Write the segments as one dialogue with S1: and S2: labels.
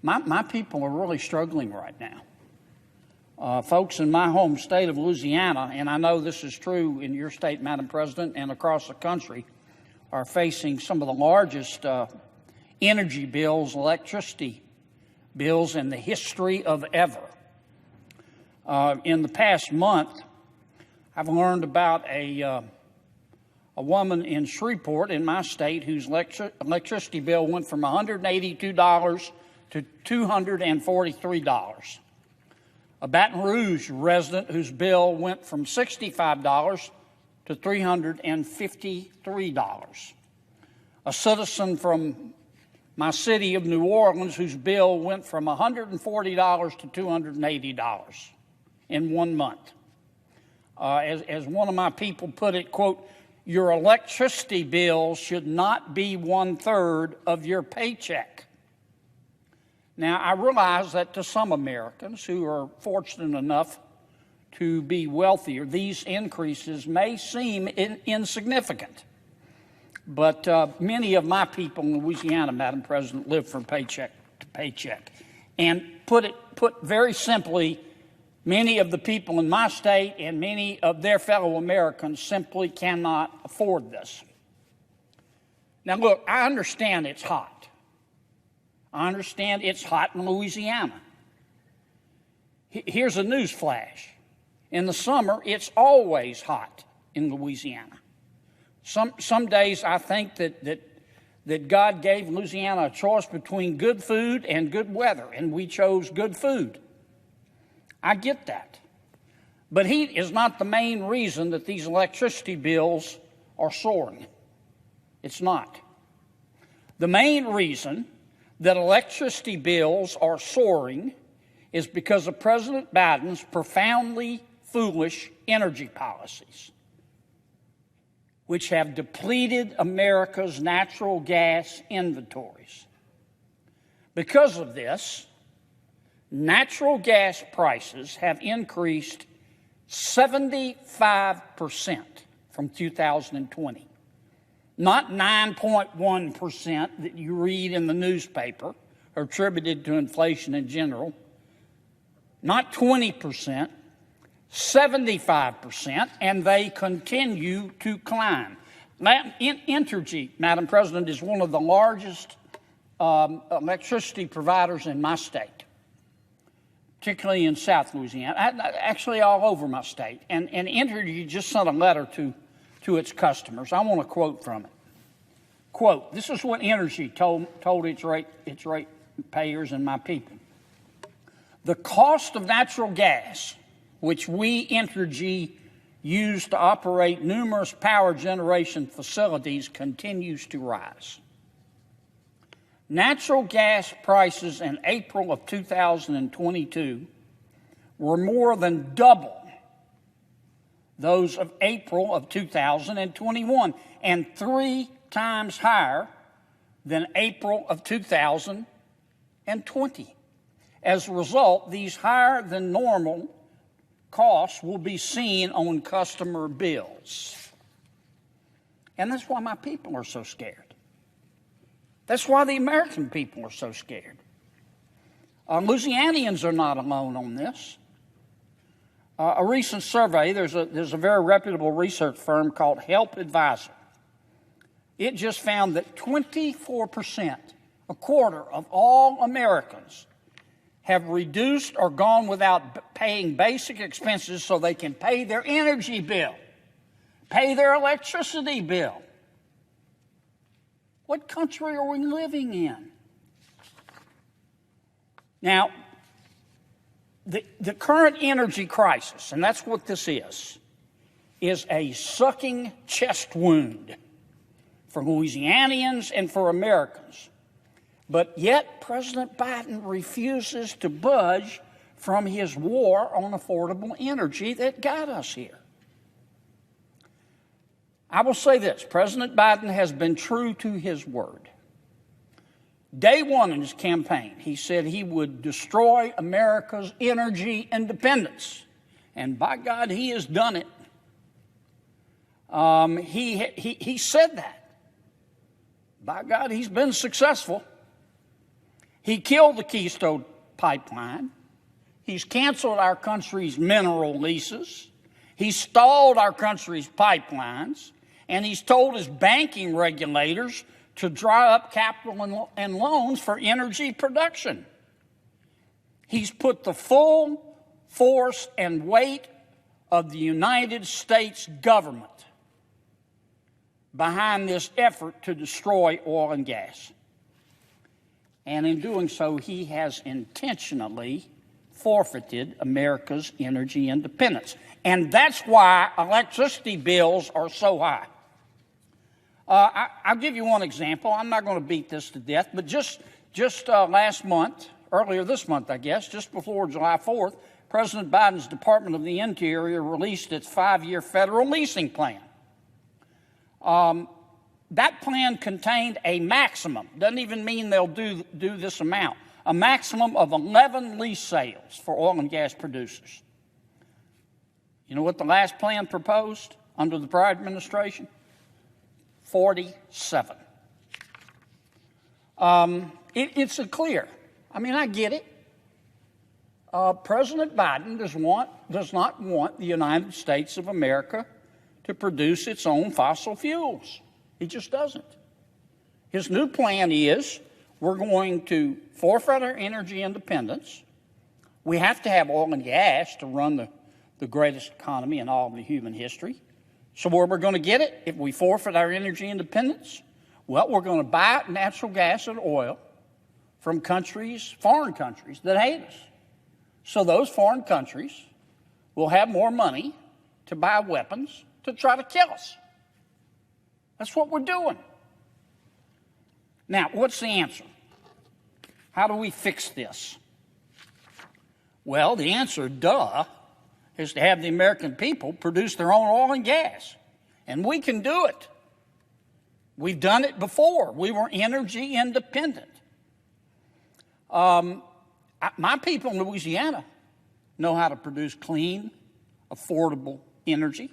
S1: My people are really struggling right now. Folks in my home state of Louisiana, and I know this is true in your state, Madam President, and across the country, are facing some of the largest energy bills, electricity bills in the history of ever. In the past month, I've learned about a woman in Shreveport, in my state, whose electricity bill went from $182 to $243. A Baton Rouge resident whose bill went from $65 to $353. A citizen from my city of New Orleans whose bill went from $140 to $280 in 1 month. As one of my people put it, quote, "Your electricity bill should not be 1/3 of your paycheck." Now, I realize that to some Americans who are fortunate enough to be wealthier, these increases may seem insignificant. But many of my people in Louisiana, Madam President, live from paycheck to paycheck. And put very simply, many of the people in my state and many of their fellow Americans simply cannot afford this. Now, look, I understand it's hot. I understand it's hot in Louisiana. Here's a news flash. In the summer, it's always hot in Louisiana. Some days I think that God gave Louisiana a choice between good food and good weather, and we chose good food. I get that. But heat is not the main reason that these electricity bills are soaring. It's not. The main reason that electricity bills are soaring is because of President Biden's profoundly foolish energy policies, which have depleted America's natural gas inventories. Because of this, natural gas prices have increased 75% from 2020. Not 9.1% that you read in the newspaper, or attributed to inflation in general. Not 20%, 75%, and they continue to climb. Entergy, Madam President, is one of the largest electricity providers in my state, particularly in South Louisiana, actually all over my state. And Entergy just sent a letter to its customers. I want to quote from it. Quote, this is what Entergy told its rate payers and my people. The cost of natural gas, which we, Entergy, use to operate numerous power generation facilities, continues to rise. Natural gas prices in April of 2022 were more than double those of April of 2021 and 3 times higher than April of 2020. As a result, these higher than normal costs will be seen on customer bills. And that's why my people are so scared. That's why the American people are so scared. Louisianians are not alone on this. A recent survey, there's a very reputable research firm called Help Advisor. It just found that 24%, a quarter of all Americans, have reduced or gone without paying basic expenses so they can pay their energy bill, pay their electricity bill. What country are we living in? Now, the current energy crisis, and that's what this is a sucking chest wound for Louisianians and for Americans. But yet President Biden refuses to budge from his war on affordable energy that got us here. I will say this, President Biden has been true to his word. Day one in his campaign, he said he would destroy America's energy independence. And by God, he has done it. He said that. By God, he's been successful. He killed the Keystone Pipeline. He's canceled our country's mineral leases. He stalled our country's pipelines. And he's told his banking regulators to dry up capital and loans for energy production. He's put the full force and weight of the United States government behind this effort to destroy oil and gas. And in doing so, he has intentionally forfeited America's energy independence. And that's why electricity bills are so high. I'll give you one example. I'm not going to beat this to death, but just last month, earlier this month, I guess, just before July 4th, President Biden's Department of the Interior released its 5-year federal leasing plan. That plan contained a maximum, doesn't even mean they'll do this amount, a maximum of 11 lease sales for oil and gas producers. You know what the last plan proposed under the prior administration? 47. It's clear. I mean, I get it. President Biden does not want the United States of America to produce its own fossil fuels. He just doesn't. His new plan is we're going to forfeit our energy independence. We have to have oil and gas to run the greatest economy in all of the human history. So where we're going to get it if we forfeit our energy independence? Well, we're going to buy natural gas and oil from foreign countries that hate us. So those foreign countries will have more money to buy weapons to try to kill us. That's what we're doing. Now, what's the answer? How do we fix this? Well, the answer, is to have the American people produce their own oil and gas. And we can do it. We've done it before. We were energy independent. My people in Louisiana know how to produce clean, affordable energy,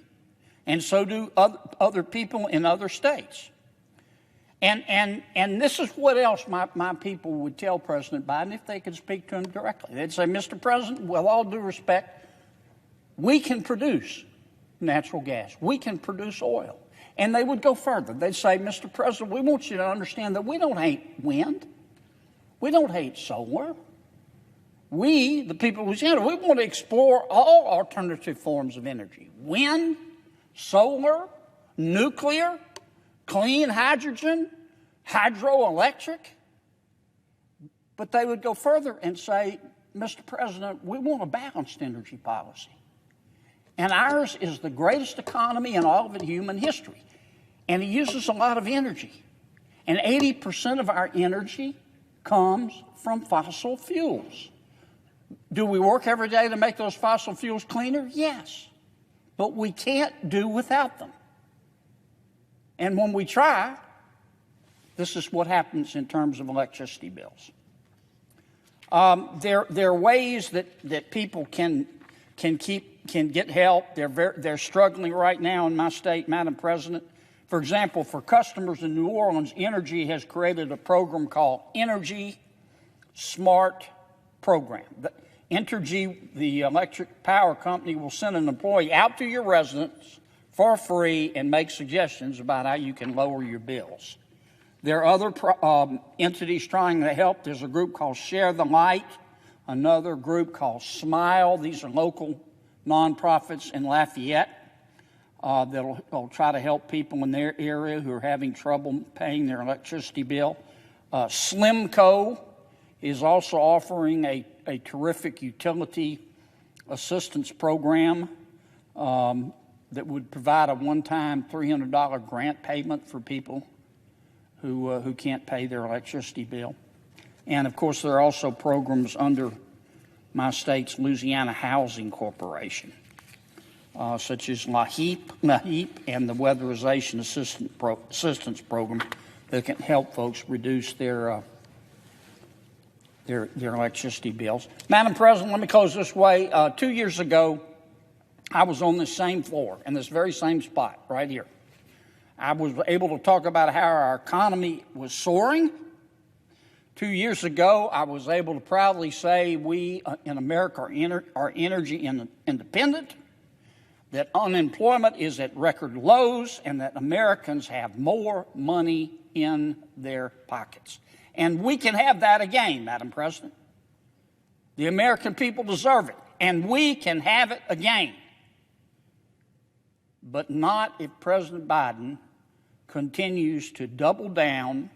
S1: and so do other people in other states. And this is what else my people would tell President Biden if they could speak to him directly. They'd say, Mr. President, with all due respect, we can produce natural gas. We can produce oil. And they would go further. They'd say, Mr. President, we want you to understand that we don't hate wind. We don't hate solar. We, the people of Louisiana, we want to explore all alternative forms of energy. Wind, solar, nuclear, clean hydrogen, hydroelectric. But they would go further and say, Mr. President, we want a balanced energy policy. And ours is the greatest economy in all of human history. And it uses a lot of energy. And 80% of our energy comes from fossil fuels. Do we work every day to make those fossil fuels cleaner? Yes. But we can't do without them. And when we try, this is what happens in terms of electricity bills. There are ways that people can get help. They're struggling right now in my state, Madam President. For example, for customers in New Orleans, Energy has created a program called Energy Smart Program. Entergy, the electric power company, will send an employee out to your residence for free and make suggestions about how you can lower your bills. There are other entities trying to help. There's a group called Share the Light, another group called Smile. These are local nonprofits in Lafayette that'll try to help people in their area who are having trouble paying their electricity bill. Slimco is also offering a terrific utility assistance program that would provide a one-time $300 grant payment for people who can't pay their electricity bill. And, of course, there are also programs under my state's Louisiana Housing Corporation, such as LAHEAP and the Weatherization Assistance Program that can help folks reduce their electricity bills. Madam President, let me close this way. 2 years ago, I was on this same floor, in this very same spot right here. I was able to talk about how our economy was soaring, 2 years ago, I was able to proudly say we in America are energy independent, that unemployment is at record lows, and that Americans have more money in their pockets. And we can have that again, Madam President. The American people deserve it, and we can have it again. But not if President Biden continues to double down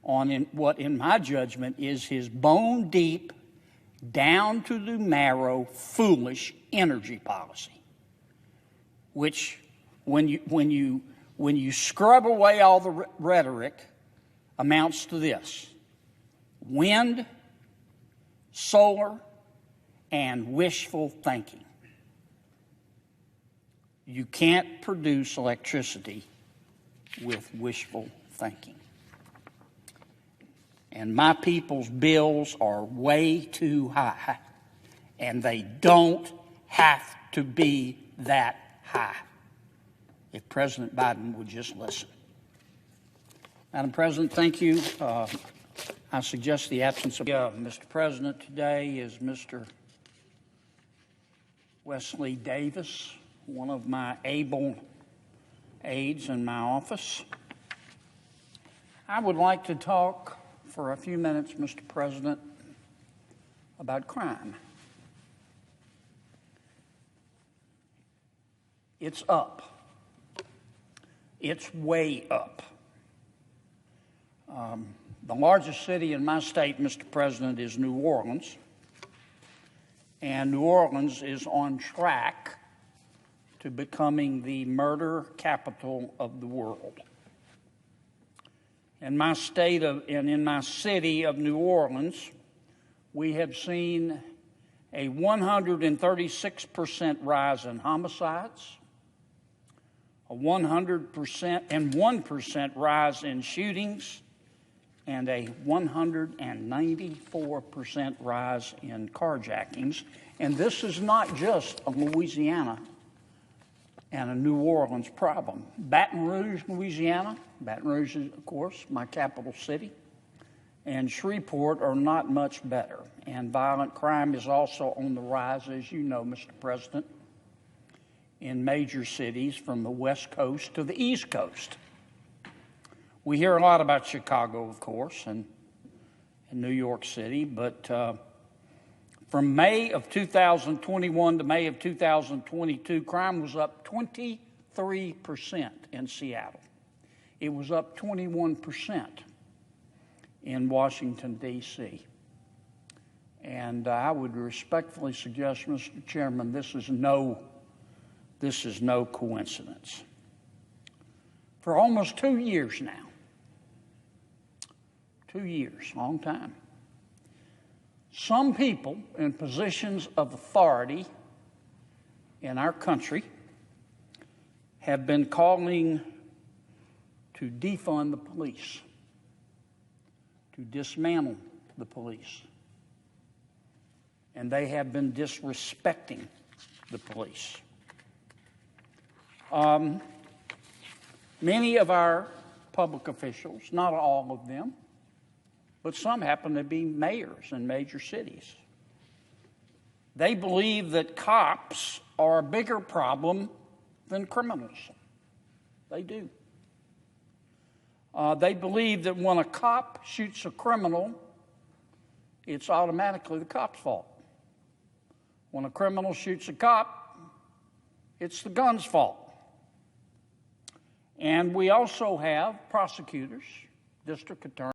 S1: on what, in my judgment, is his bone-deep, down-to-the-marrow, foolish energy policy, which, when you scrub away all the rhetoric, amounts to this: wind, solar, and wishful thinking. You can't produce electricity with wishful thinking. And my people's bills are way too high, and they don't have to be that high if President Biden would just listen. Madam President, thank you. I suggest the absence of Mr. President today is Mr. Wesley Davis, one of my able aides in my office. I would like to talk for a few minutes, Mr. President, about crime. It's up. It's way up. The largest city in my state, Mr. President, is New Orleans. And New Orleans is on track to becoming the murder capital of the world. In my state and in my city of New Orleans, we have seen a 136% rise in homicides, a 101% rise in shootings, and a 194% rise in carjackings. And this is not just a Louisiana and a New Orleans problem. Baton Rouge, Louisiana, Baton Rouge is, of course, my capital city, and Shreveport are not much better. And violent crime is also on the rise, as you know, Mr. President, in major cities from the West Coast to the East Coast. We hear a lot about Chicago, of course, and New York City, but from May of 2021 to May of 2022, crime was up 23% in Seattle. It was up 21% in Washington, D.C. And I would respectfully suggest, Mr. Chairman, this is no coincidence. For almost 2 years now, 2 years, long time, some people in positions of authority in our country have been calling to defund the police, to dismantle the police. And they have been disrespecting the police. Many of our public officials, not all of them, but some happen to be mayors in major cities. They believe that cops are a bigger problem than criminals. They do. They believe that when a cop shoots a criminal, it's automatically the cop's fault. When a criminal shoots a cop, it's the gun's fault. And we also have prosecutors, district attorneys,